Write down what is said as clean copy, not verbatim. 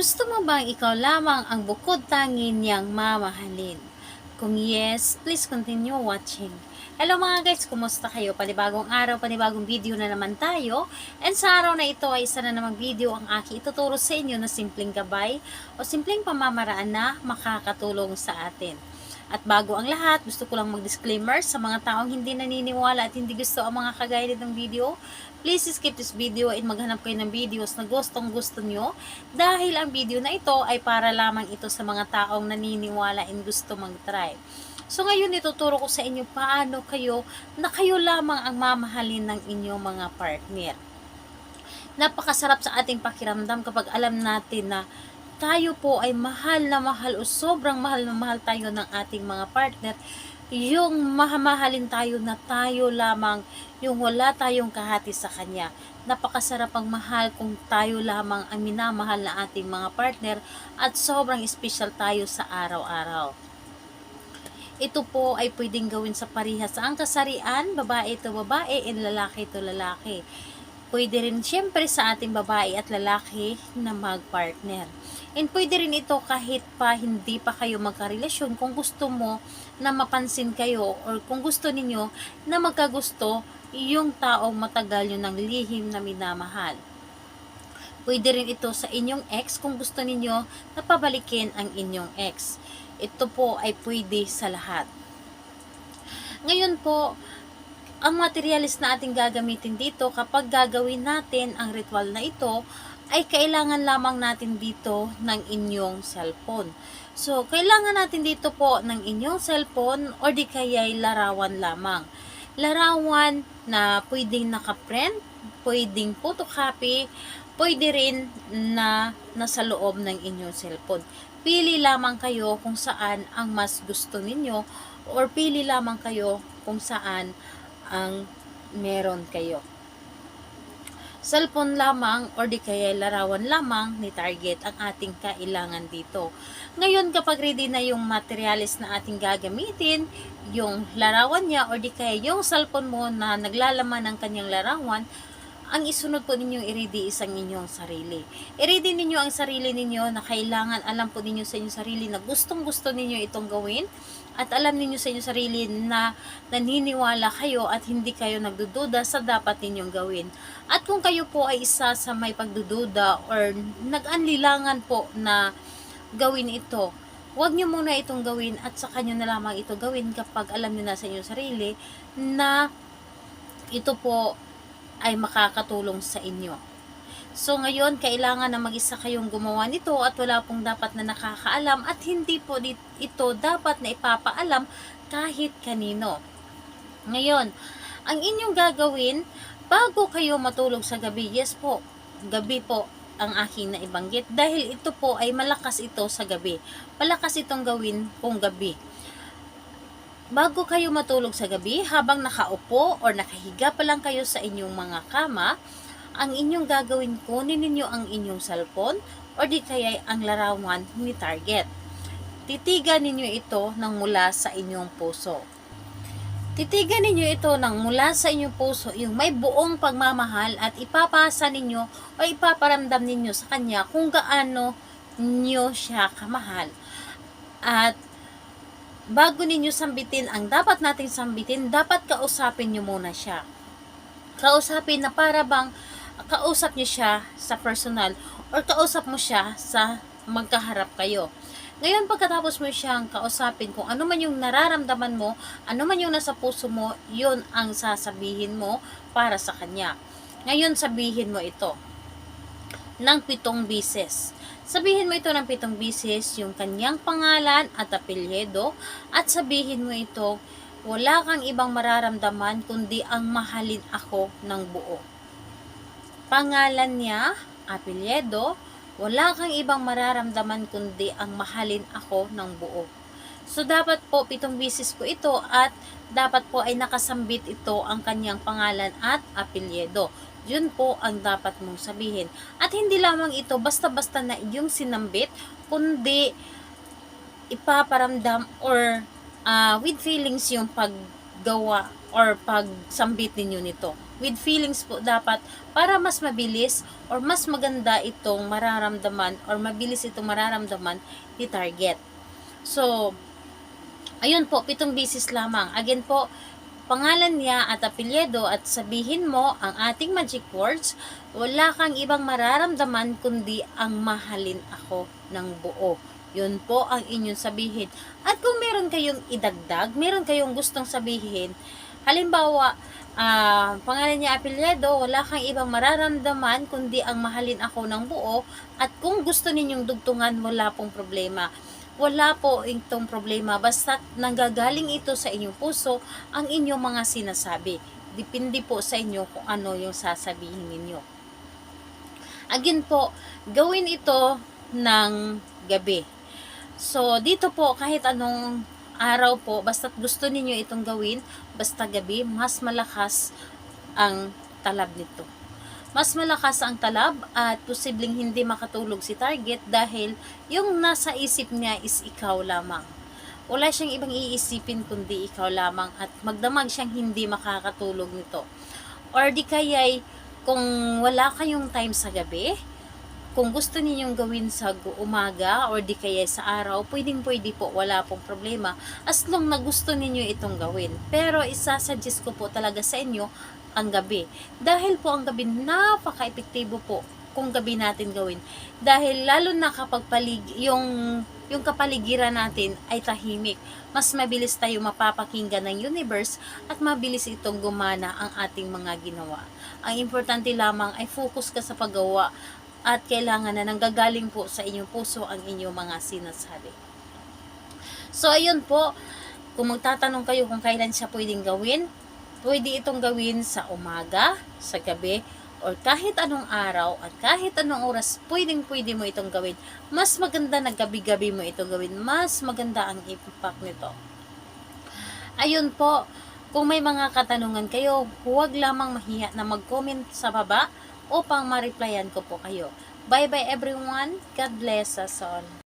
Gusto mo bang ikaw lamang ang bukod tangi niyang mamahalin? Kung yes, please continue watching. Hello mga guys, kumusta kayo? Panibagong araw, panibagong video na naman tayo. And sa araw na ito ay isa na namang video ang aking ituturo sa inyo na simpleng gabay o simpleng pamamaraan na makakatulong sa atin. At bago ang lahat, gusto ko lang mag-disclaimer sa mga taong hindi naniniwala at hindi gusto ang mga kagaya nitong video. Please skip this video and maghanap kayo ng videos na gustong gusto nyo dahil ang video na ito ay para lamang ito sa mga taong naniniwala and gusto mag-try. So ngayon ituturo ko sa inyo paano kayo na kayo lamang ang mamahalin ng inyong mga partner. Napakasarap sa ating pakiramdam kapag alam natin na tayo po ay mahal na mahal o sobrang mahal na mahal tayo ng ating mga partner, yung mahamahalin tayo na tayo lamang, yung wala tayong kahati sa kanya. Napakasarap ang mahal kung tayo lamang ang minamahal na ating mga partner at sobrang special tayo sa araw-araw. Ito po ay pwedeng gawin sa parehas ang kasarian, babae ito babae and lalaki ito lalaki. Pwede rin siyempre sa ating babae at lalaki na mag-partner. And pwede rin ito kahit pa hindi pa kayo magkarelasyon kung gusto mo na mapansin kayo or kung gusto ninyo na magkagusto yung taong matagal yun ng lihim na minamahal. Pwede rin ito sa inyong ex kung gusto ninyo na pabalikin ang inyong ex. Ito po ay pwede sa lahat. Ngayon po, ang materialis na ating gagamitin dito kapag gagawin natin ang ritual na ito ay kailangan lamang natin dito ng inyong cellphone. So, kailangan natin dito po ng inyong cellphone or di kaya'y larawan lamang. Larawan na pwedeng nakaprint, pwedeng photocopy, pwede rin na nasa loob ng inyong cellphone. Pili lamang kayo kung saan ang mas gusto ninyo or pili lamang kayo kung saan ang meron kayo. Cellphone lamang or di kaya larawan lamang ni target ang ating kailangan dito. Ngayon kapag ready na yung materialis na ating gagamitin, yung larawan niya or di kaya yung cellphone mo na naglalaman ng kanyang larawan, ang isunod po ninyo i-ready isang inyong sarili. I-ready ninyo ang sarili ninyo na kailangan, alam po ninyo sa inyong sarili na gustong gusto ninyo itong gawin at alam ninyo sa inyong sarili na naniniwala kayo at hindi kayo nagdududa sa dapat ninyong gawin. At kung kayo po ay isa sa may pagdududa or nag-anlilangan po na gawin ito, huwag nyo muna itong gawin at saka nyo na lamang ito gawin kapag alam nyo na sa inyong sarili na ito po ay makakatulong sa inyo. So ngayon, kailangan na mag-isa kayong gumawa nito at wala pong dapat na nakakaalam at hindi po ito dapat na ipapaalam kahit kanino. Ngayon, ang inyong gagawin bago kayo matulog sa gabi, yes po, gabi po ang aking naibanggit dahil ito po ay malakas ito sa gabi. Malakas itong gawin kung gabi. Bago kayo matulog sa gabi, habang nakaupo or nakahiga pa lang kayo sa inyong mga kama, ang inyong gagawin, kunin ninyo ang inyong cellphone or di kaya ang larawan ni target. Titigan ninyo ito ng mula sa inyong puso. Titigan ninyo ito ng mula sa inyong puso, yung may buong pagmamahal at ipapasa ninyo o ipaparamdam ninyo sa kanya kung gaano nyo siya kamahal. At bago ninyo sambitin ang dapat nating sambitin, dapat kausapin nyo muna siya. Kausapin na para bang kausap nyo siya sa personal or kausap mo siya sa magkaharap kayo. Ngayon pagkatapos mo siyang kausapin kung ano man yung nararamdaman mo, ano man yung nasa puso mo, yun ang sasabihin mo para sa kanya. Ngayon sabihin mo ito ng 7 beses. Sabihin mo ito ng 7 beses yung kanyang pangalan at apelyido at sabihin mo ito, wala kang ibang mararamdaman kundi ang mahalin ako ng buo. Pangalan niya, apelyido, wala kang ibang mararamdaman kundi ang mahalin ako ng buo. So dapat po 7 beses po ito at dapat po ay nakasambit ito ang kanyang pangalan at apelyido. Yun po ang dapat mong sabihin. At hindi lamang ito basta-basta na yung sinambit, kundi ipaparamdam or with feelings yung paggawa or pagsambit ninyo nito. with feelings po dapat para mas mabilis or mas maganda itong mararamdaman or mabilis itong mararamdaman ni target. So, ayun po, 7 beses lamang. Again po, pangalan niya at apelyido at sabihin mo ang ating magic words, wala kang ibang mararamdaman kundi ang mahalin ako ng buo. Yun po ang inyong sabihin. At kung meron kayong idagdag, meron kayong gustong sabihin, halimbawa, pangalan niya apelyido, wala kang ibang mararamdaman kundi ang mahalin ako ng buo, at kung gusto ninyong dugtungan, wala pong problema. Wala po itong problema, basta nanggagaling ito sa inyong puso ang inyong mga sinasabi. Depende po sa inyo kung ano yung sasabihin ninyo. Again po, gawin ito ng gabi. So, dito po, kahit anong araw po, basta gusto ninyo itong gawin, basta gabi, mas malakas ang talab nito. Mas malakas ang talab at posibleng hindi makatulog si target dahil yung nasa isip niya is ikaw lamang. Wala siyang ibang iisipin kundi ikaw lamang at magdamag siyang hindi makakatulog nito. Or di kaya'y kung wala kayong time sa gabi, kung gusto ninyong gawin sa umaga or di kaya sa araw, pwedeng-pwede po, wala pong problema. As long na gusto ninyo itong gawin. Pero isasuggest ko po talaga sa inyo ang gabi. Dahil po ang gabi napaka-epektibo po kung gabi natin gawin. Dahil lalo na kapag yung kapaligiran natin ay tahimik, mas mabilis tayo mapapakinggan ng universe at mabilis itong gumana ang ating mga ginawa. Ang importante lamang ay focus ka sa paggawa at kailangan na nanggagaling po sa inyong puso ang inyong mga sinasabi. So, ayun po, kung magtatanong kayo kung kailan siya pwedeng gawin, pwede itong gawin sa umaga, sa gabi, or kahit anong araw at kahit anong oras, pwedeng-pwede mo itong gawin. Mas maganda na gabi-gabi mo itong gawin. Mas maganda ang impact nito. Ayun po, kung may mga katanungan kayo, huwag lamang mahiya na mag-comment sa baba upang ma-replyan ko po kayo. Bye-bye everyone. God bless us all.